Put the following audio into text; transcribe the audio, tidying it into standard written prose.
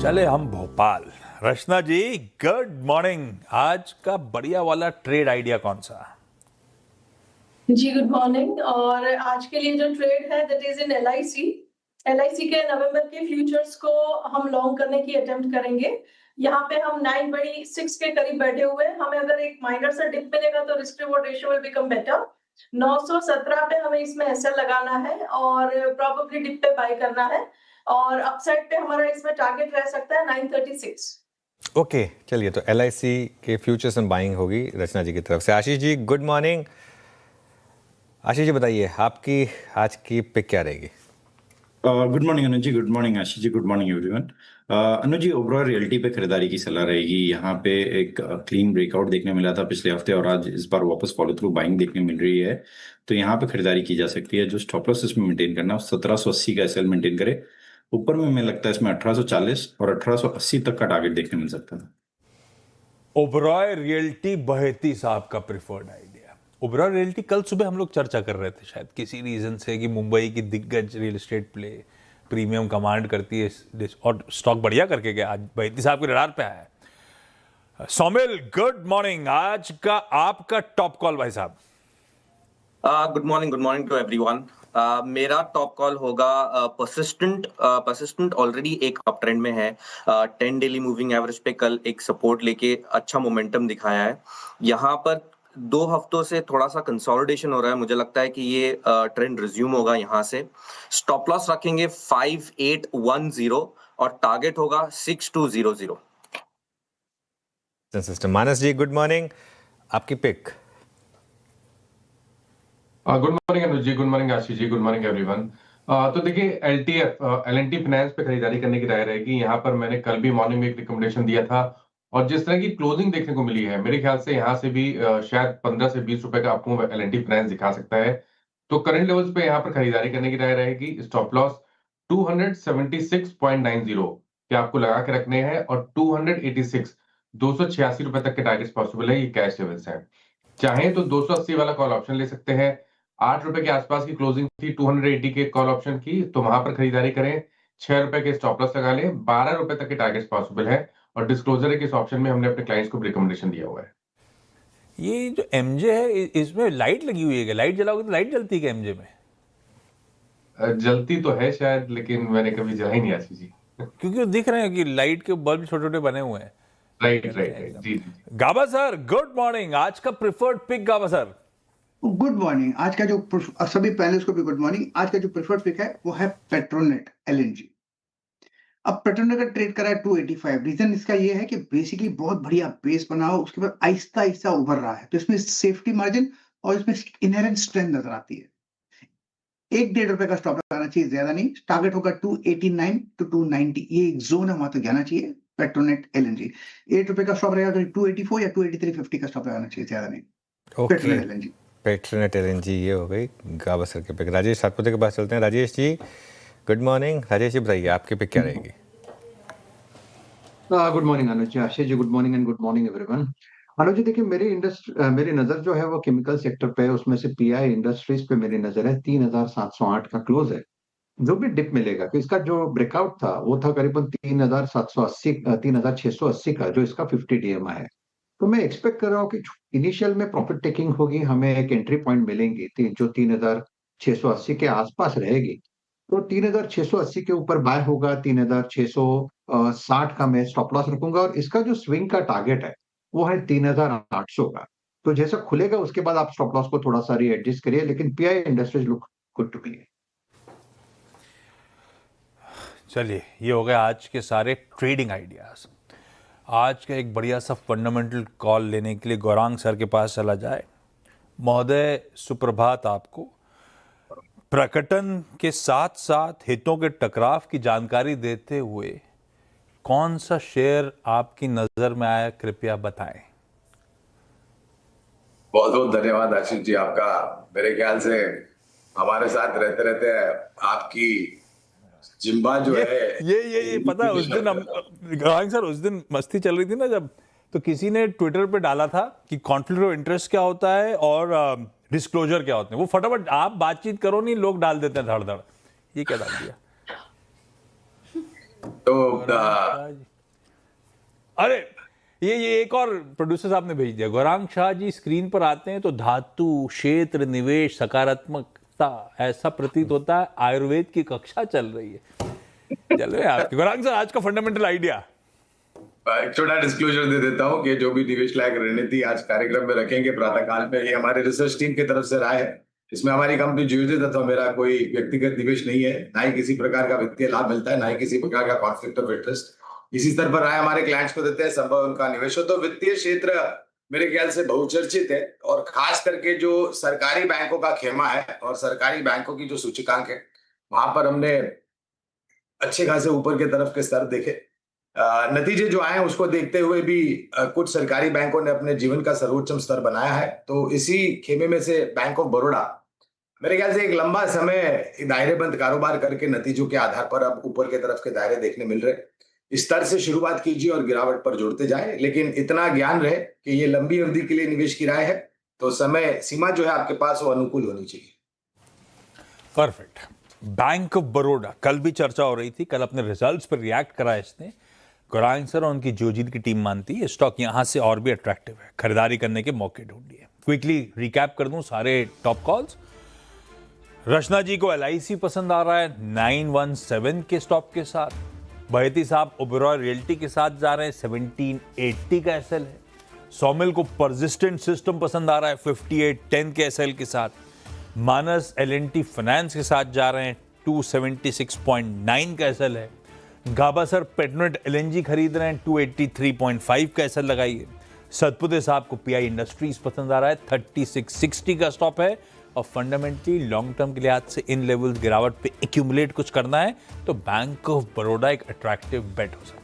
चले हम भोपाल। रचना जी good morning. आज का बढ़िया वाला ट्रेड आइडिया कौन सा? जी गुड मॉर्निंग। और आज के लिए जो ट्रेड है दैट इज इन एलआईसी के नवंबर के फ्यूचर्स को हम लॉन्ग करने की अटेम्प्ट करेंगे। यहाँ पे हम 926 के करीब बैठे हुए हैं। हमें अगर एक माइनर सा डिप मिलेगा तो risk reward ratio will become better. 917 पे हमें इसमें एसएल लगाना है और प्रोबेबली डिप पे बाय करना है, और अपसाइड पे हमारा इसमें टारगेट रह सकता है 936। ओके चलिए, तो एलआईसी के फ्यूचर्स में बाइंग होगी रचना जी की तरफ से। आशीष जी गुड मॉर्निंग। आशीष जी बताइए आपकी आज की पिक क्या रहेगी? गुड मॉर्निंग अनुज जी, गुड मॉर्निंग आशीष ji, good morning everyone. Anuj जी, ओवरऑल रियल्टी पे खरीदारी की सलाह रहेगी। यहाँ पे एक क्लीन ब्रेकआउट देखने मिला था पिछले हफ्ते और आज इस बार वापस फॉलो थ्रू बाइंग देखने मिल रही है, तो यहाँ पे खरीदारी की जा सकती है। जो स्टॉप लॉस इसमें मेंटेन करना है 1780 का एसएल मेंटेन करे। ऊपर में हमें लगता है इसमें 1840 और 1880 तक का टारगेट देखने मिल सकता है। ओबरॉय रियल्टी बहेती साहब का प्रिफर्ड आइडिया। ओबरॉय रियल्टी कल सुबह हम लोग चर्चा कर रहे थे, शायद किसी रीजन से, कि मुंबई की दिग्गज real estate play premium command करती है और स्टॉक बढ़िया करके गया। आज बहेती साहब के रडार पे आया है। Somil good morning. आज का आपका टॉप कॉल भाई साहब। Good morning to everyone. मेरा टॉप कॉल होगा परसिस्टेंट ऑलरेडी एक अप ट्रेंड में है। 10 डेली मूविंग एवरेज पे कल एक सपोर्ट लेके अच्छा मोमेंटम दिखाया है। यहाँ पर 2 हफ्तों से थोड़ा सा कंसोलिडेशन हो रहा है। मुझे लगता है कि ये ट्रेंड रिज्यूम होगा। यहाँ से स्टॉप लॉस रखेंगे 5810 और टारगेट होगा 6200। सिस्टम मानस जी गुड मॉर्निंग, आपकी पिक। गुड मॉर्निंग अनुज जी, गुड मॉर्निंग आशीष जी, गुड मॉर्निंग एवरीवन। तो देखिए एलएनटी फाइनेंस पे खरीदारी करने की राय रहेगी। यहाँ पर मैंने कल भी मॉर्निंग में एक रिकमेंडेशन दिया था और जिस तरह की क्लोजिंग देखने को मिली है, मेरे ख्याल से यहाँ से भी शायद 15 से 20 रुपए का आपको एलएनटी फाइनेंस दिखा सकता है। तो करंट लेवल्स पे यहाँ पर खरीदारी करने की राय रहेगी। स्टॉप लॉस 276.90 के आपको लगा के रखने हैं और 286 रुपए तक के टारगेट्स पॉसिबल है। ये कैश लेवल्स हैं। चाहें तो 280 वाला कॉल ऑप्शन ले सकते हैं। 8 रुपए के आसपास की क्लोजिंग थी 280 के कॉल ऑप्शन की, तो वहां पर खरीदारी करें। 6 रुपए के स्टॉप लॉस लगा लें। 12 रुपए तक के टारगेट्स पॉसिबल है और डिस्क्लोजर है कि इस ऑप्शन में हमने अपने क्लाइंट्स को रिकमेंडेशन दिया हुआ है। ये जो एमजे है इसमें लाइट लगी हुई है, लाइट जलाओगे तो लाइट जलती है क्या एमजे में? जलती तो है शायद, लेकिन मैंने कभी जलाई नहीं आशीष जी। क्योंकि वो दिख रहे हैं कि लाइट के बल्ब छोटे छोटे बने हुए हैं। राइट जी। गाबा सर गुड मॉर्निंग। आज का प्रिफर्ड पिक गाबा सर। Good morning. आज का जो सभी पैनलिस्ट को भी गुड मॉर्निंग। आज का जो प्रेफर्ड पिक है वो है पेट्रोनेट एलएनजी। अब पेट्रोनेट का ट्रेड करा है 285। रीजन इसका ये है कि बेसिकली बहुत बढ़िया बेस बना हो, उसके बाद आहिस्ता आहिस्ता उभर रहा है, तो इसमें सेफ्टी मार्जिन और इसमें इनहेरेंट स्ट्रेंथ नजर आती है। 1-1.5 रुपए का स्टॉप लगाना चाहिए, ज्यादा नहीं। टारगेट होगा 289 टू 290, ये एक जोन है, वहां तक जाना चाहिए। पेट्रोनेट एलएनजी 8 रुपए का स्टॉप रहेगा तो 284 या 283.50 का स्टॉप लगाना चाहिए, ज्यादा नहीं। पेट्रोनेट एलएनजी, पेट्रोनेट एलएनजी ये हो गई गाबा सर के पिक। राजेश सातपुते के पास चलते हैं। Rajesh ji good morning. राजेश जी बताइए आपकी पिक क्या रहेगी? Good morning Anuj ji, Ashish ji good morning and good morning everyone. Anuj ji देखिए, मेरी नजर जो है वो केमिकल सेक्टर पे, उसमें से पीआई इंडस्ट्रीज पे मेरी नजर है। 3708 का क्लोज है। जो भी डिप मिलेगा, तो इसका जो ब्रेकआउट था वो था करीबन 3680 का, जो इसका 50 डीएमआई है। तो मैं एक्सपेक्ट कर रहा हूँ कि इनिशियल में प्रॉफिट टेकिंग होगी, हमें एक एंट्री पॉइंट मिलेंगी जो 3680 के आसपास रहेगी। तो 3680 के ऊपर बाय होगा। 3660 का मैं स्टॉप लॉस रखूंगा और इसका जो स्विंग का टारगेट है वो है 3800 का। तो जैसा खुलेगा उसके बाद आप स्टॉप लॉस को थोड़ा सा रीएडजस्ट करिए, लेकिन PI Industries look good to me. चलिए, ये हो गए आज के सारे ट्रेडिंग आइडियाज। आज का एक बढ़िया सा फंडामेंटल कॉल लेने के लिए गौरांग सर के पास चला जाए। महोदय सुप्रभात आपको। प्रकटन के साथ साथ हितों के टकराव की जानकारी देते हुए कौन सा शेयर आपकी नजर में आया, कृपया बताएं। बहुत बहुत धन्यवाद आशीष जी आपका। मेरे ख्याल से हमारे साथ रहते रहते आपकी जिम्बा जो है ये पता है, उस दिन हम गौरांग सर, उस दिन मस्ती चल रही थी ना जब, तो किसी ने ट्विटर पे डाला था कि कॉन्फ्लिक्ट ऑफ इंटरेस्ट क्या होता है और डिस्क्लोजर क्या होते हैं। वो फटाफट आप बातचीत करो नहीं, लोग डाल देते हैं धड़ धड़। ये क्या डाल दिया? तो अरे ये एक और प्रोड्यूसर साहब ने भेज दिया। गौरांग शाह जी स्क्रीन पर आते हैं तो धातु, क्षेत्र, निवेश, सकारात्मकता, ऐसा प्रतीत होता है आयुर्वेद की कक्षा चल रही है। चलो आपके गौरांग सर, आज का फंडामेंटल आइडिया। एक छोटा डिस्क्लोजर दे देता हूं कि जो भी निवेश लायक रणनीति आज कार्यक्रम में रखेंगे प्रातःकाल में, ये हमारे रिसर्च टीम की तरफ से राय है। इसमें हमारी कंपनी जीवित अथवा मेरा कोई व्यक्तिगत निवेश नहीं है, ना ही किसी प्रकार का वित्तीय लाभ मिलता है, ना ही किसी प्रकार का कॉन्फ्लिक्ट ऑफ इंटरेस्ट। इसी स्तर पर राय हमारे क्लाइंट्स को देते हैं, संभव उनका निवेश हो। तो वित्तीय क्षेत्र मेरे ख्याल से बहुचर्चित है, और खास करके जो सरकारी बैंकों का खेमा है और सरकारी बैंकों की जो सूचकांक है, वहां पर हमने अच्छे खासे ऊपर के तरफ के स्तर देखे। नतीजे जो आए उसको देखते हुए भी कुछ सरकारी बैंकों ने अपने जीवन का सर्वोच्चम स्तर बनाया है। तो इसी खेमे में से बैंक ऑफ बड़ौदा मेरे ख्याल से एक लंबा समय दायरेबंद कारोबार करके नतीजों के आधार पर अब ऊपर के तरफ के दायरे देखने मिल रहे। इस स्तर से शुरुआत कीजिए और गिरावट पर जोड़ते जाए, लेकिन इतना ज्ञान रहे कि ये लंबी अवधि के लिए निवेश की राय है, तो समय सीमा जो है आपके पास वो अनुकूल होनी चाहिए। परफेक्ट। बैंक ऑफ बड़ौदा, कल भी चर्चा हो रही थी, कल अपने रिजल्ट्स पर रिएक्ट करा इसने। गौरांग सर और उनकी जोजीत की टीम मानती है स्टॉक यहां से और भी अट्रैक्टिव है, खरीदारी करने के मौके ढूंढिए। क्विकली रिकैप कर दूं सारे टॉप कॉल्स। रचना जी को LIC पसंद आ रहा है 917 के स्टॉप के साथ। बहेती साहब ओबेरॉय रियल्टी के साथ जा रहे हैं, 1780 का SL है। सौमिल को परसिस्टेंट सिस्टम पसंद आ रहा है 5810 के SL के साथ। मानस L&T फाइनेंस के साथ जा रहे हैं, 276.9 का SL है। गाबा सर पेट्रोनेट LNG खरीद रहे हैं, 283.5 का SL लगाइए। सतपुते साहब को PI इंडस्ट्रीज पसंद आ रहा है, 3660 का स्टॉप है। और फंडामेंटली लॉन्ग टर्म के लिहाज से इन लेवल्स गिरावट पे एक्यूमुलेट कुछ करना है तो बैंक ऑफ बड़ौदा एक अट्रैक्टिव बेट हो सकता है।